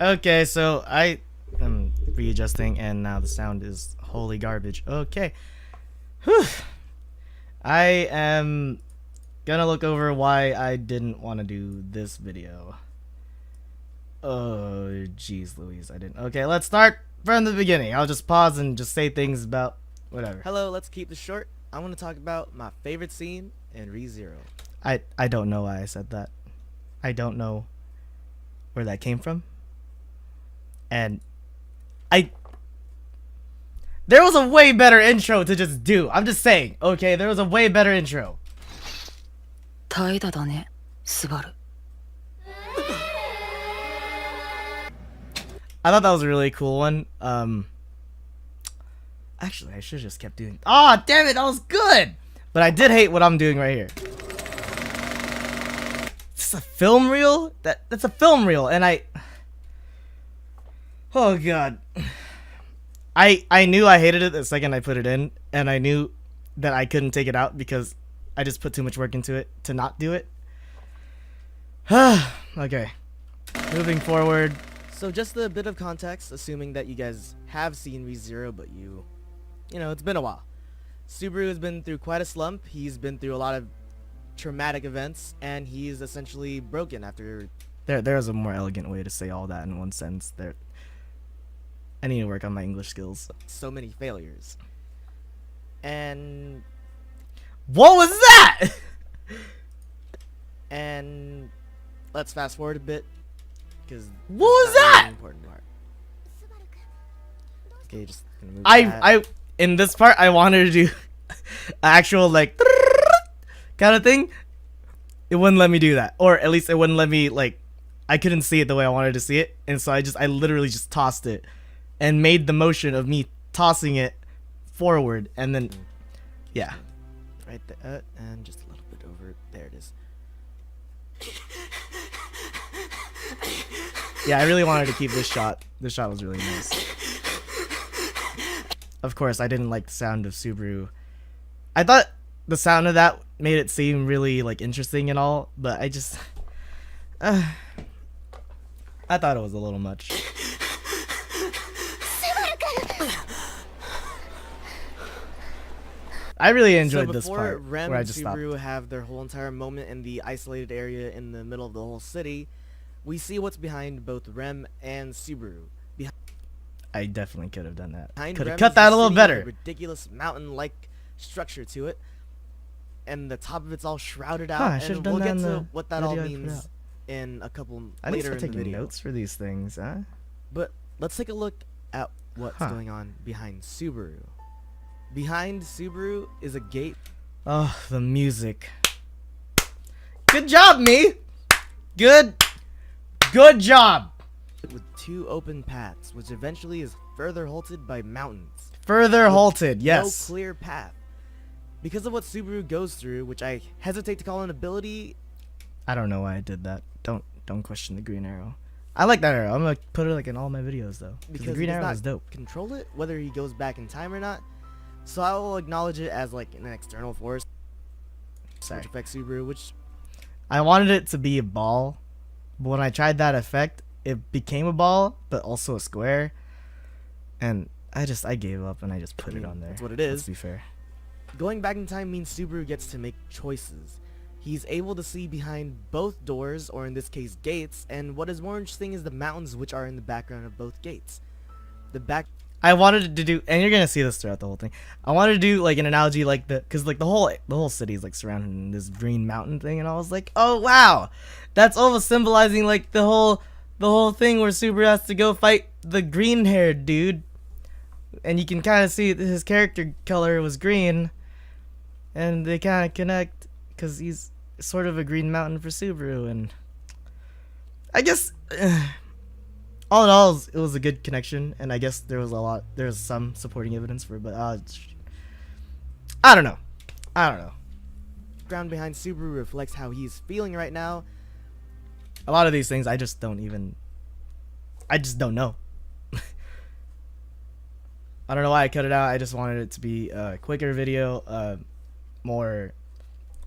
Okay, so I am readjusting, and now the sound is holy garbage. Okay. Whew. I am gonna look over why I didn't want to do this video. Oh, jeez Louise, I didn't. Okay, let's start from the beginning. I'll just pause and just say things about whatever. Hello, let's keep this short. I want to talk about my favorite scene in ReZero. I don't know why I said that. I don't know where that came from. And there was a way better intro to just do. I'm just saying, okay? There was a way better intro. 怠惰だね、スバル。 I thought that was a really cool one. Actually, I should have just kept doing. Ah, damn it, that was good. But I did hate what I'm doing right here. It's a film reel. That's a film reel, and oh god. I knew I hated it the second I put it in, and I knew that I couldn't take it out because I just put too much work into it to not do it. Okay. Moving forward. So just a bit of context, assuming that you guys have seen ReZero, but you know, it's been a while. Subaru has been through quite a slump. He's been through a lot of traumatic events, and he's essentially broken after... There's a more elegant way to say all that in one sentence. I need to work on my English skills. So many failures. And... What was that? And... Let's fast forward a bit. Because what was that? Really important part. Okay, just gonna move that. In this part I wanted to do actual like kind of thing. It wouldn't let me do that, or at least it wouldn't let me, like, I couldn't see it the way I wanted to see it, and so I literally just tossed it and made the motion of me tossing it forward, and then yeah, right there, and just a little bit over. There it is. Yeah, I really wanted to keep this shot. This shot was really nice. Of course, I didn't like the sound of Subaru. I thought the sound of that made it seem really, like, interesting and all, but I just... I thought it was a little much. I really enjoyed this part Rem where I and just Subaru stopped. have their whole entire moment in the isolated area in the middle of the whole city, we see what's behind both Rem and Subaru. I definitely could have done that. Behind Could have Rem cut is that the a little city with better. a ridiculous mountain-like structure to it, and the top of it's all shrouded out. Huh, I should have and we'll done get that in to the what that all video I put means out. in a couple I need to later start in the taking video. notes for these things, huh? But let's take a look at what's Huh. going on behind Subaru. Behind Subaru is a gate. Oh, the music. Good job, me. Good job. With two open paths, which eventually is further halted by mountains. Further With halted, yes. No clear path. Because of what Subaru goes through, which I hesitate to call an ability. I don't know why I did that. Don't question the green arrow. I like that arrow. I'm gonna put it like in all my videos though. Because the green he does arrow not is dope. control it, whether he goes back in time or not. So I will acknowledge it as like an external force. Sorry. Which affects Subaru, which... I wanted it to be a ball, but when I tried that effect, it became a ball, but also a square. And I gave up and I just put it on there. That's what it is. Let's be fair. Going back in time means Subaru gets to make choices. He's able to see behind both doors, or in this case gates, and what is more interesting is the mountains which are in the background of both gates. I wanted to do, and you're gonna see this throughout the whole thing. I wanted to do like an analogy, like because like the whole city is like surrounded in this green mountain thing, and I was like, oh wow, that's almost symbolizing like the whole thing where Subaru has to go fight the green-haired dude, and you can kind of see that his character color was green, and they kind of connect because he's sort of a green mountain for Subaru, and I guess. All in all, it was a good connection, and I guess there was some supporting evidence for it, but I don't know. Ground behind Subaru reflects how he's feeling right now. A lot of these things I just don't know. I don't know why I cut it out. I just wanted it to be a quicker video, more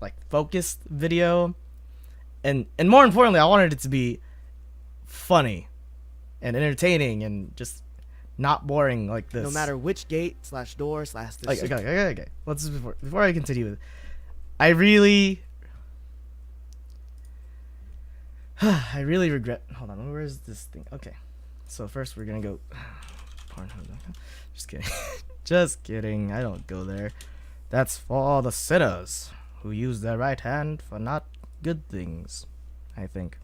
like focused video, and more importantly, I wanted it to be funny. and entertaining and just not boring like this. No matter which gate / door / Okay. Let's just before I continue with it, I really regret. Hold on, where is this thing? Okay, so first we're gonna go Pornhub. Just kidding. Just kidding. I don't go there. That's for all the sinners who use their right hand for not good things, I think.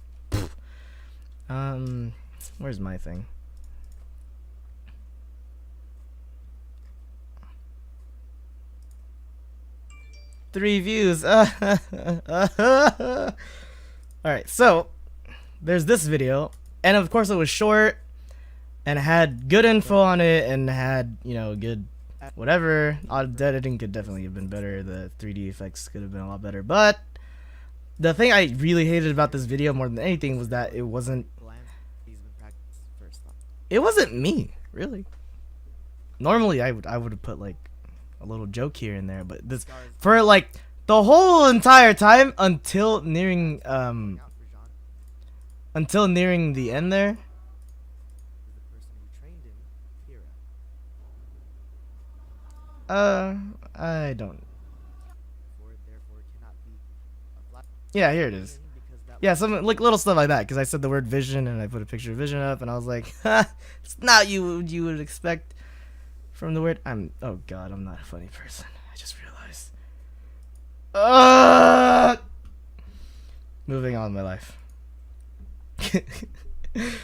Where's my thing? Three views. Alright, so there's this video, and of course it was short and had good info on it and had, you know, good whatever. The editing could definitely have been better. The 3D effects could have been a lot better. But the thing I really hated about this video more than anything was that it wasn't me, really. Normally I would have put like a little joke here and there, but this for like the whole entire time until nearing the end there. I don't. Yeah, here it is. Yeah, some like little stuff like that, because I said the word vision and I put a picture of vision up, and I was like, it's not you would expect from the word. Oh god, I'm not a funny person. I just realized. Moving on in my life.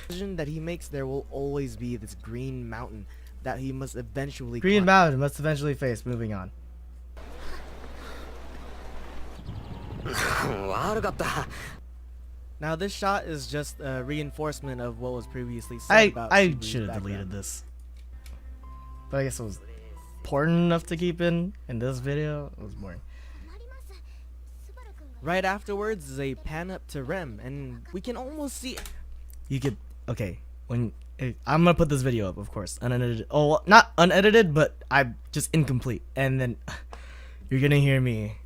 Vision that he makes, there will always be this green mountain that he must eventually Green climb. mountain must eventually face. Moving on. Now this shot is just a reinforcement of what was previously said about I Subaru's should have background. deleted this, but I guess it was important enough to keep in this video. It was boring. Right afterwards is a pan up to Rem, and we can almost see. You could I'm gonna put this video up, of course, unedited. Oh, well, not unedited, but I'm just incomplete, and then you're gonna hear me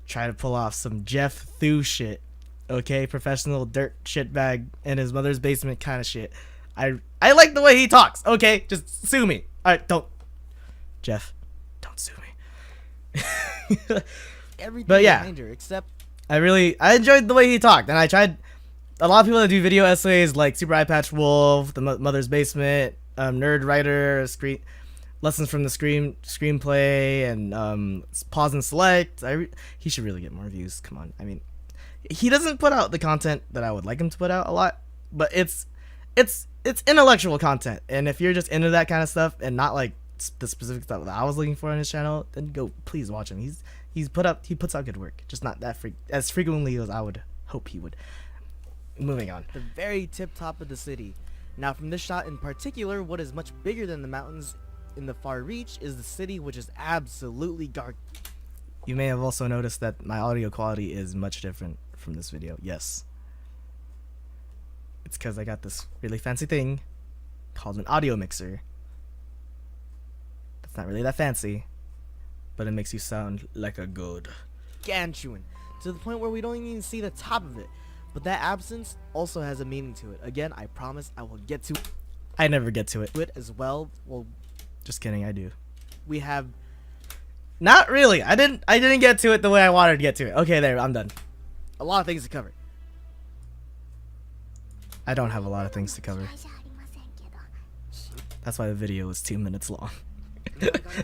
try to pull off some Jeff Thu shit. Okay, professional dirt shitbag in his mother's basement kind of shit. I like the way he talks. Okay, just sue me. All right, don't, Jeff, don't sue me. Everything But yeah. behind her, except I enjoyed the way he talked, and I tried. A lot of people that do video essays like Super Eye Patch Wolf, The Mother's Basement, Nerd Writer, Lessons from the Screenplay, and Pause and Select. He should really get more views. Come on, I mean, he doesn't put out the content that I would like him to put out a lot, but it's intellectual content, and if you're just into that kind of stuff and not like the specific stuff that I was looking for on his channel, then go please watch him. He puts out good work, just not that as frequently as I would hope he would. Moving on. the very tip top of the city. Now from this shot in particular, what is much bigger than the mountains in the far reach is the city, which is absolutely You may have also noticed that my audio quality is much different from this video. Yes. It's because I got this really fancy thing called an audio mixer. It's not really that fancy, but it makes you sound like a god. gargantuan, to the point where we don't even see the top of it. But that absence also has a meaning to it. Again, I promise I will get to I never get to it. it as well. Well, Just kidding, I do. we have Not really. I didn't get to it the way I wanted to get to it. Okay, there, I'm done. a lot of things to cover. I don't have a lot of things to cover. That's why the video was 2 minutes long.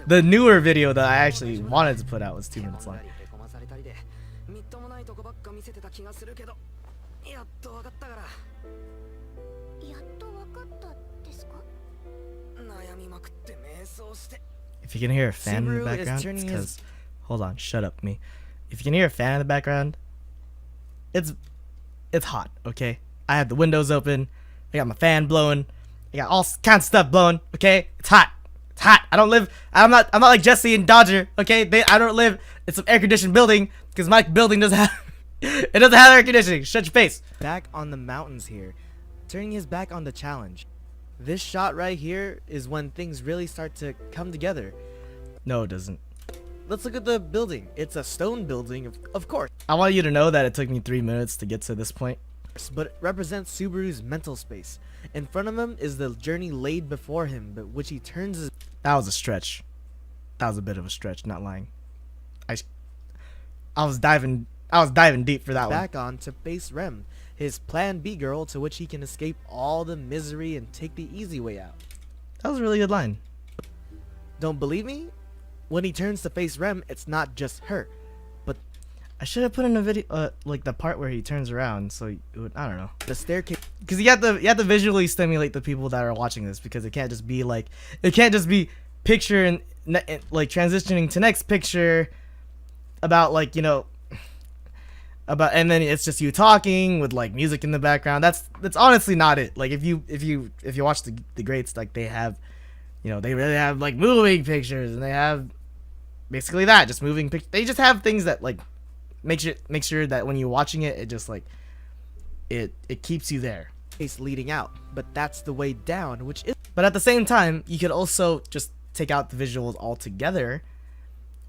The newer video that I actually wanted to put out was 2 minutes long. If you can hear a fan in the Subaru is background, it's turning because... Hold on, shut up, me. If you can hear a fan in the background, it's hot, okay? I have the windows open. I got my fan blowing. I got all kinds of stuff blowing, okay? It's hot. It's hot. I'm not like Jesse and Dodger, okay? I don't live in some air-conditioned building because my building doesn't have... It doesn't have air conditioning. Shut your face. Back on the mountains here, turning his back on the challenge. This shot right here is when things really start to come together. No, it doesn't. Let's look at the building. It's a stone building, of course. I want you to know that it took me 3 minutes to get to this point. but it represents Subaru's mental space. In front of him is the journey laid before him, but which he turns his That was a stretch. That was a bit of a stretch, not lying. I was diving deep for that one. back on to face Rem, his plan B girl, to which he can escape all the misery and take the easy way out. That was a really good line. Don't believe me? When he turns to face Rem, it's not just her, but I should have put in a video, like the part where he turns around, so it would, I don't know. the staircase Because you have to visually stimulate the people that are watching this, because it can't just be picture and like transitioning to next picture about like, you know, about, and then it's just you talking with like music in the background. That's honestly not it. Like if you watch the greats, like they have, you know, they really have like moving pictures, and they have basically that, just moving pictures. They just have things that like make sure that when you're watching it, it just like it keeps you there. leading out, but that's the way down, which is But at the same time, you could also just take out the visuals altogether,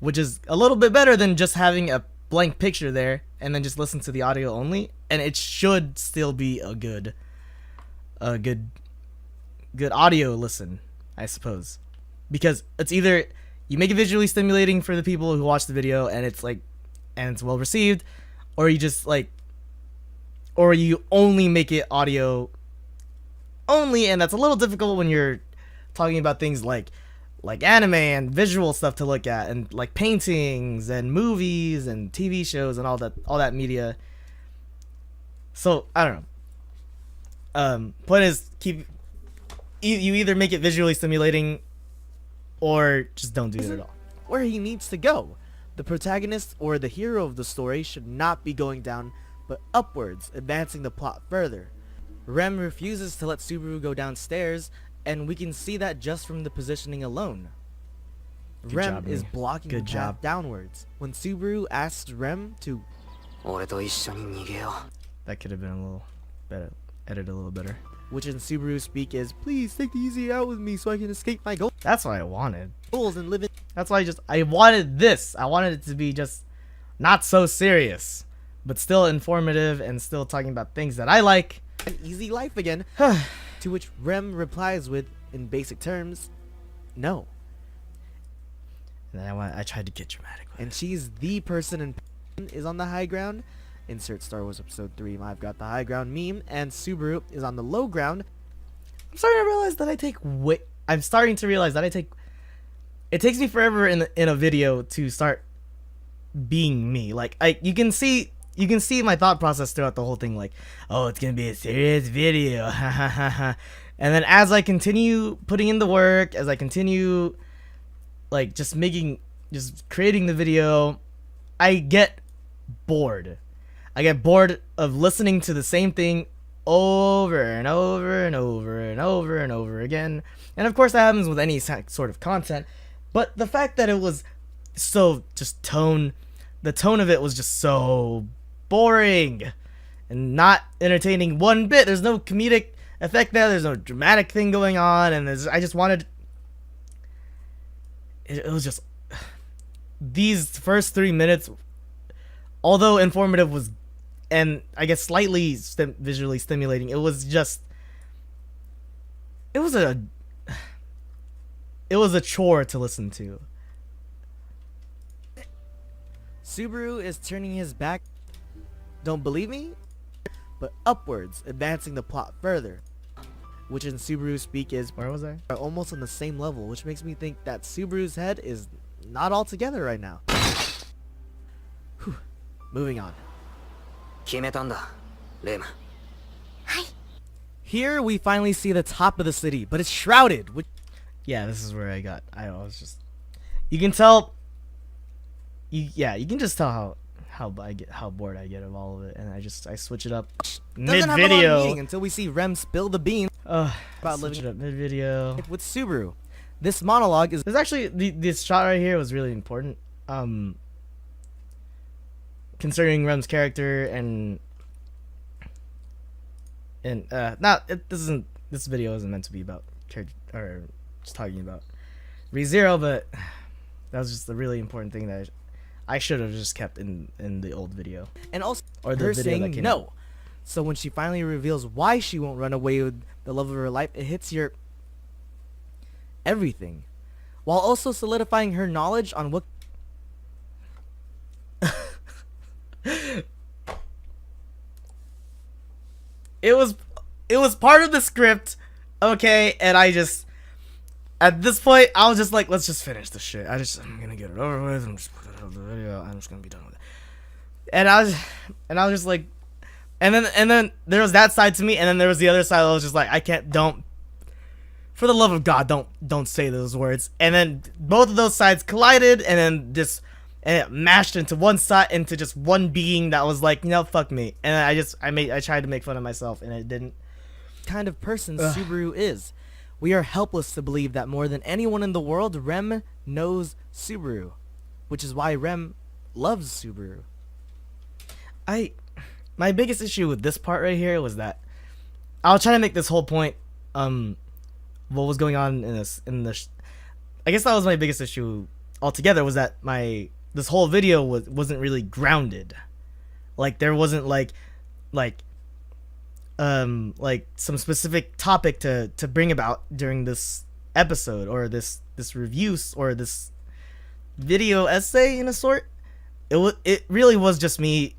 which is a little bit better than just having a blank picture there and then just listen to the audio only, and it should still be a good audio listen, I suppose. Because it's either you make it visually stimulating for the people who watch the video and it's well received, or you just like, or you only make it audio only, and that's a little difficult when you're talking about things like anime and visual stuff to look at, and like paintings and movies and TV shows and all that media. So I don't know. Point is, you either make it visually stimulating or just don't do it at all. where he needs to go. The protagonist or the hero of the story should not be going down, but upwards, advancing the plot further. Rem refuses to let Subaru go downstairs, and we can see that just from the positioning alone. Good Rem job, is Lee. blocking Good the job. path downwards. When Subaru asks Rem to, 俺と一緒に逃げよ That could have been a little better, edited a little better. which in Subaru speak is, please take the easy out with me so I can escape my That's what I wanted. goals and live in That's why I wanted this. I wanted it to be just not so serious, but still informative and still talking about things that I like. an easy life again. To which Rem replies with, in basic terms, no. And then I tried to get dramatic with And she's the person in is on the high ground. Insert Star Wars Episode 3, I've got the high ground meme. And Subaru is on the low ground. I'm starting to realize that it takes me forever in a video to start being me. Like you can see my thought process throughout the whole thing, like, oh, it's gonna be a serious video. And then as I continue putting in the work, as I continue like just creating the video, I get bored. I get bored of listening to the same thing over and over and over and over and over again. And of course that happens with any sort of content, but the fact that it was so just the tone of it was just so boring and not entertaining one bit. There's no comedic effect there, there's no dramatic thing going on, and I just wanted it was just these first 3 minutes, although informative was, and I guess slightly visually stimulating, it was a chore to listen to. Subaru is turning his back. Don't believe me? But upwards, advancing the plot further. Which in Subaru speak is Where was I? almost on the same level, which makes me think that Subaru's head is not all together right now. Whew. Moving on. 決めたんだレム Here we finally see the top of the city, but it's shrouded. Which Yeah, this is where I was just, you can tell, you can just tell how bored I get of all of it, and I switch it up mid doesn't have a lot of meaning video. until we see Rem spill the beans about Switch living it up mid video. with Subaru. This monologue is There's actually this shot right here was really important, concerning Rem's character this video isn't meant to be about character or just talking about ReZero, but that was just a really important thing that I should have just kept in the old video, and also or the her video that saying came no. out. So when she finally reveals why she won't run away with the love of her life, it hits your everything, while also solidifying her knowledge on what it was part of the script, okay, and I just at this point I was just like, let's just finish this shit. I'm gonna get it over with. I'm just put it out the video. I'm just gonna be done with it. And I was just like, and then there was that side to me, and then there was the other side. I was just like, I can't. Don't. For the love of God, don't say those words. And then both of those sides collided, and then it mashed into one side, into just one being that was like, no, fuck me. And I tried to make fun of myself, and it didn't. kind of person Subaru is. We are helpless to believe that more than anyone in the world, Rem knows Subaru, which is why Rem loves Subaru. My biggest issue with this part right here was that I was trying to make this whole point. What was going on in this? I guess that was my biggest issue altogether, was that this whole video wasn't really grounded. Like there wasn't like some specific topic to bring about during this episode, or this review, or this video essay in a sort. It really was just me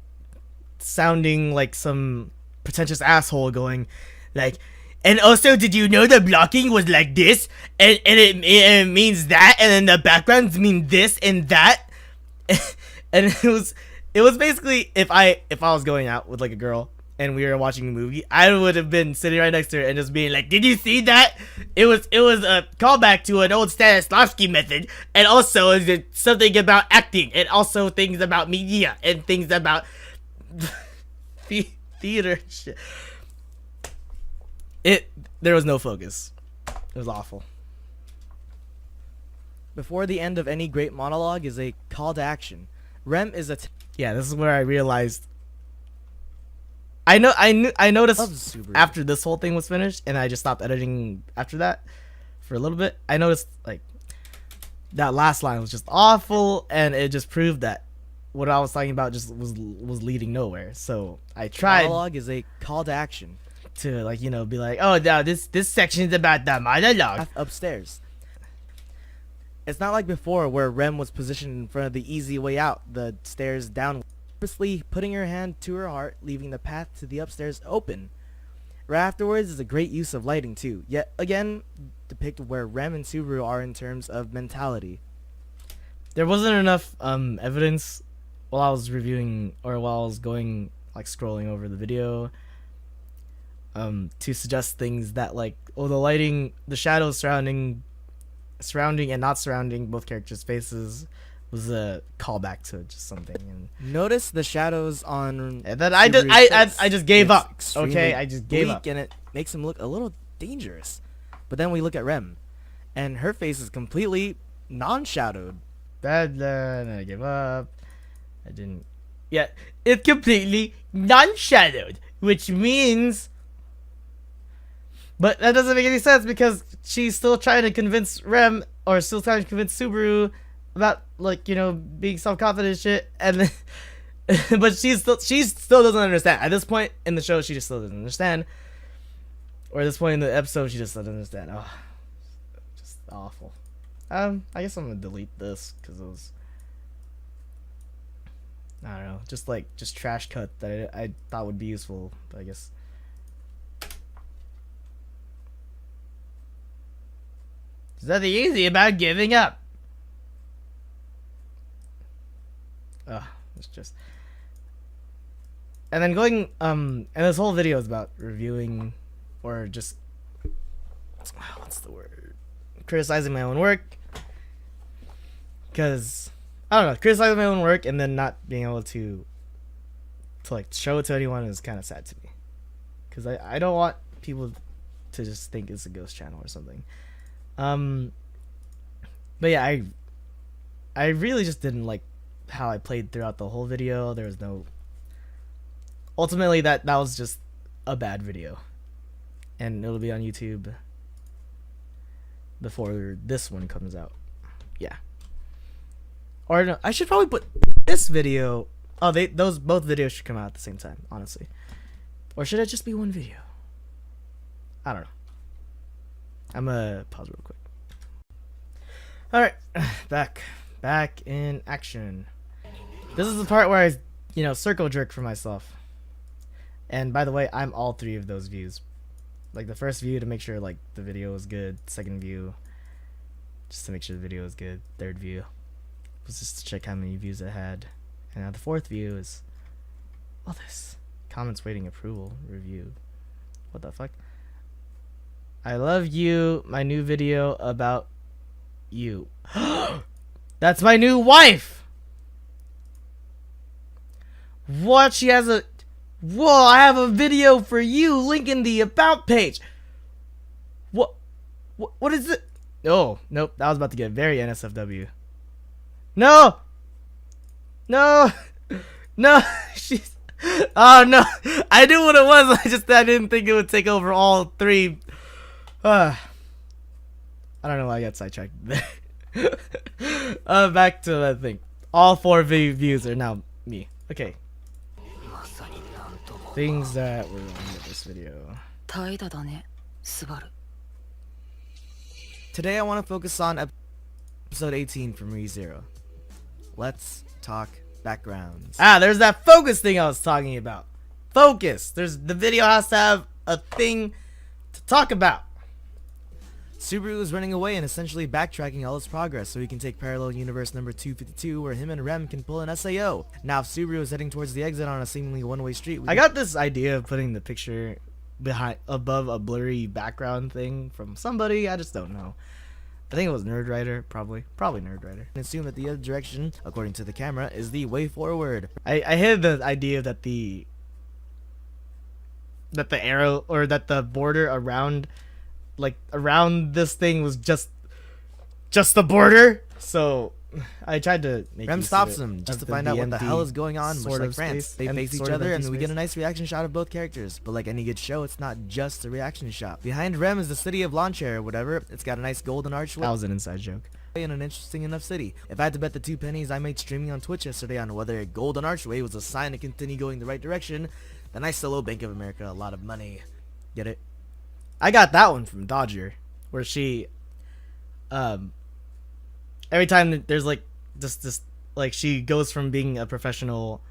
sounding like some pretentious asshole going like, and also, did you know the blocking was like this, and it means that, and then the backgrounds mean this and that. And it was basically, if I was going out with like a girl and we were watching a movie, I would have been sitting right next to her and just being like, did you see that? It was a callback to an old Stanislavski method, and also something about acting, and also things about media, and things about theater shit. There was no focus. It was awful. Before the end of any great monologue is a call to action. Rem is yeah, this is where I realized. I noticed Subaru. after this whole thing was finished, and I just stopped editing after that for a little bit. I noticed like that last line was just awful, and it just proved that what I was talking about just was leading nowhere. So I tried. Monologue is a call to action. To like, be like, oh, now this section is about the monologue. Upstairs. It's not like before where Rem was positioned in front of the easy way out, the stairs down, purposely putting her hand to her heart, leaving the path to the upstairs open. Right afterwards is a great use of lighting too, yet again depict where Rem and Subaru are in terms of mentality. There wasn't enough evidence while I was reviewing, or while I was going like scrolling over the video, to suggest things that like, the lighting, the shadows surrounding and not surrounding both characters' faces was a callback to just something. And notice the shadows on. And then I just gave up. Okay, I just gave up, and it makes him look a little dangerous. But then we look at Rem, and her face is completely non-shadowed. Then I gave up. I didn't. Yeah, it's completely non-shadowed, which means. But that doesn't make any sense, because she's still trying to convince Rem, or still trying to convince Subaru about like, being self-confident and shit, and then, but she still doesn't understand. At this point in the show, she just still doesn't understand. Or at this point in the episode, she just doesn't understand. Oh, just awful. I guess I'm gonna delete this because it was, I don't know, just trash cut that I thought would be useful, but I guess. There's nothing easy about giving up. It's just. And then going, and this whole video is about reviewing, or just, what's the word? Criticizing my own work. Because, I don't know, criticizing my own work and then not being able to like show it to anyone is kind of sad to me. Because I don't want people to just think it's a ghost channel or something. But yeah, I really just didn't like how I played throughout the whole video. There was no, ultimately that was just a bad video, and it'll be on YouTube before this one comes out. Yeah. Or no, I should probably put this video. Oh, those both videos should come out at the same time, honestly. Or should it just be one video? I don't know. I'm gonna pause real quick. Alright, back in action. This is the part where I, circle jerk for myself. And by the way, I'm all three of those views. Like the first view to make sure like the video is good. Second view, just to make sure the video is good. Third view was just to check how many views it had. And now the fourth view is all this. Comments waiting approval review. What the fuck? I love you. My new video about you. That's my new wife. What? She has a... Whoa, I have a video for you. Link in the about page. What is it? Oh, nope. That was about to get very NSFW. No. No. No. She's... Oh, no. I knew what it was. I didn't think it would take over all three. I don't know why I got sidetracked there. Back to that thing. All four views are now me. Okay. Things that were wrong with this video. Today I want to focus on episode 18 from ReZero. Let's talk backgrounds. There's that focus thing I was talking about. Focus. The video has to have a thing to talk about. Subaru is running away and essentially backtracking all his progress so he can take parallel universe number 252 where him and Rem can pull an SAO. Now if Subaru is heading towards the exit on a seemingly one-way street... I got this idea of putting the picture above a blurry background thing from somebody. I just don't know. I think it was Nerdwriter, probably Nerdwriter. And assume that the other direction, according to the camera, is the way forward. I had the idea that the arrow or that the border around this thing was just the border. So I tried to make Rem stops him just to find out what the hell is going on, much like France. They face each other and we get a nice reaction shot of both characters. But like any good show, it's not just a reaction shot. Behind Rem is the city of Lawn Chair or whatever. It's got a nice golden archway. That was an inside joke. In an interesting enough city. If I had to bet the 2 pennies I made streaming on Twitch yesterday on whether a golden archway was a sign to continue going the right direction, then I still owe Bank of America a lot of money. Get it? I got that one from Dodger, where she, every time there's like this like she goes from being a professional,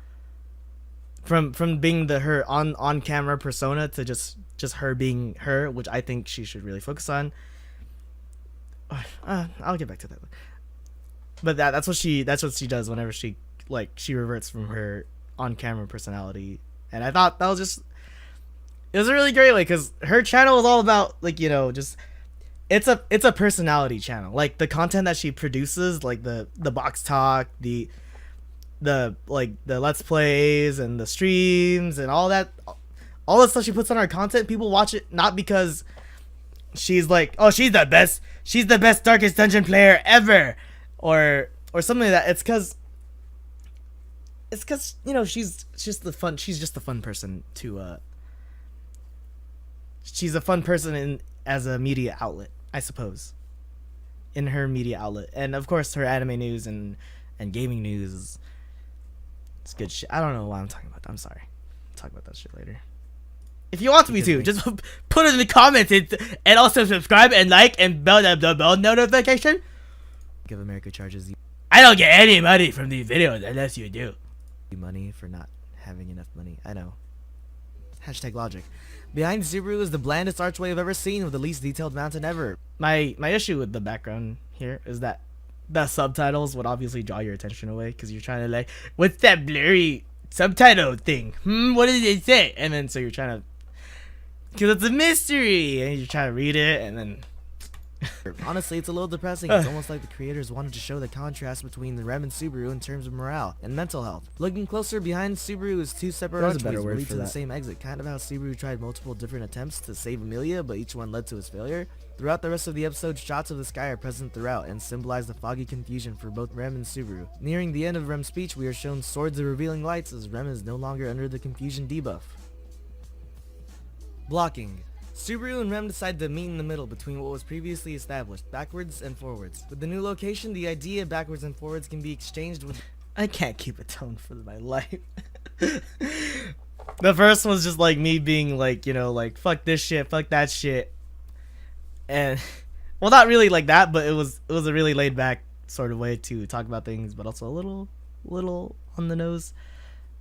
from being her on camera persona to just her being her, which I think she should really focus on. I'll get back to that. But that's what she does whenever she reverts from her on camera personality, and I thought that was just. It was a really great way because her channel is all about just it's a personality channel. Like the content that she produces, like the box talk, the let's plays and the streams and all that stuff she puts on her content. People watch it not because she's like, oh, she's the best Darkest Dungeon player ever, or something like that. It's because she's just the fun person to she's a fun person as a media outlet, I suppose. In her media outlet. And of course her anime news and gaming news it's good shit. I don't know what I'm talking about. I'm sorry. I'll talk about that shit later. If you want me to, just put it in the comments and also subscribe and like and bell the bell notification. Bank of America charges you I don't get any money from these videos unless you do. Money for not having enough money. I know. Hashtag logic. Behind Subaru is the blandest archway I've ever seen with the least detailed mountain ever. My issue with the background here is that the subtitles would obviously draw your attention away because you're trying to like, what's that blurry subtitle thing? What did it say? And then so you're trying to, because it's a mystery, and you're trying to read it, and then honestly, it's a little depressing. It's almost like the creators wanted to show the contrast between the Rem and Subaru in terms of morale and mental health. Looking closer, behind Subaru is 2 separate archways that lead to the same exit, kind of how Subaru tried multiple different attempts to save Amelia, but each one led to his failure. Throughout the rest of the episode, shots of the sky are present throughout and symbolize the foggy confusion for both Rem and Subaru. Nearing the end of Rem's speech, we are shown swords of revealing lights as Rem is no longer under the confusion debuff. Blocking. Subaru and Rem decide to meet in the middle between what was previously established, backwards and forwards. With the new location, the idea backwards and forwards can be exchanged with... I can't keep a tone for my life. The first was just like me being like, you know, like fuck this shit, fuck that shit, and well, not really like that, but it was a really laid back sort of way to talk about things, but also a little on the nose,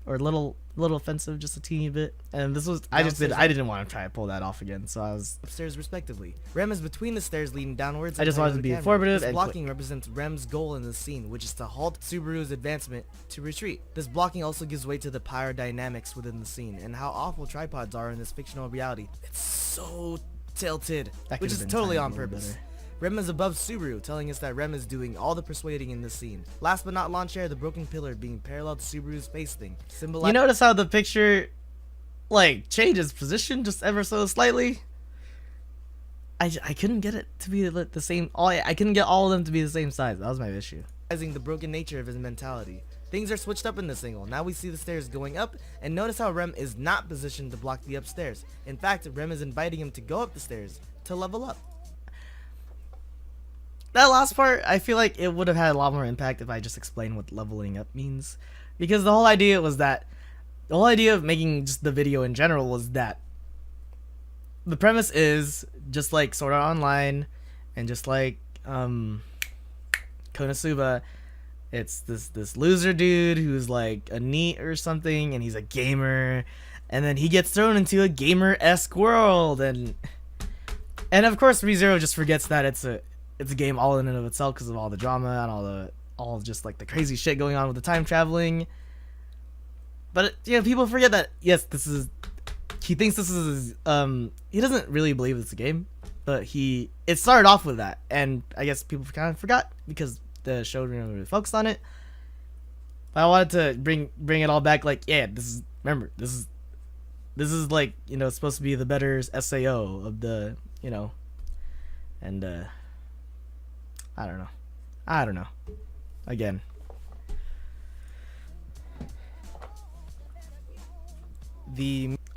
or a little offensive, just a teeny bit. And this was I didn't want to try to pull that off again, so I was upstairs respectively. Rem is between the stairs leading downwards. I just wanted to be informative. This And blocking represents Rem's goal in the scene, which is to halt Subaru's advancement to retreat. This blocking also gives way to the power dynamics within the scene and how awful tripods are in this fictional reality. It's so tilted, That which could've is been totally timed on a little purpose. better. Rem is above Subaru, telling us that Rem is doing all the persuading in this scene. Last but not lawn chair, the broken pillar being parallel to Subaru's face thing. You notice how the picture like changes position just ever so slightly? I couldn't get it to be the same. I couldn't get all of them to be the same size. That was my issue. The broken nature of his mentality. Things are switched up in this angle. Now we see the stairs going up, and notice how Rem is not positioned to block the upstairs. In fact, Rem is inviting him to go up the stairs to level up. That last part, I feel like it would have had a lot more impact if I just explained what leveling up means. Because the whole idea of making just the video in general was that the premise is just like Sword Art Online and just like Konosuba, it's this loser dude who's like a NEET or something, and he's a gamer, and then he gets thrown into a gamer-esque world, and of course ReZero just forgets that it's a game all in and of itself because of all the drama and all just like the crazy shit going on with the time traveling. But people forget that yes, he thinks this is he doesn't really believe it's a game, but it started off with that, and I guess people kind of forgot because the show didn't really focus on it. But I wanted to bring it all back, like, yeah, this is like, supposed to be the better SAO of the, and I don't know. Again,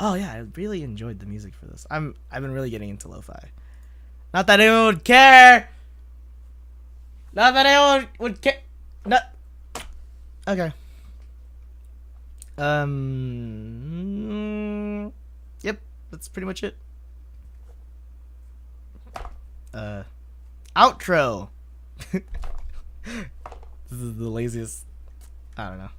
oh yeah, I really enjoyed the music for this. I've been really getting into lo-fi. Not that anyone would care. Not that anyone would care. Not. Okay. Yep, that's pretty much it. Outro. This is the laziest. I don't know.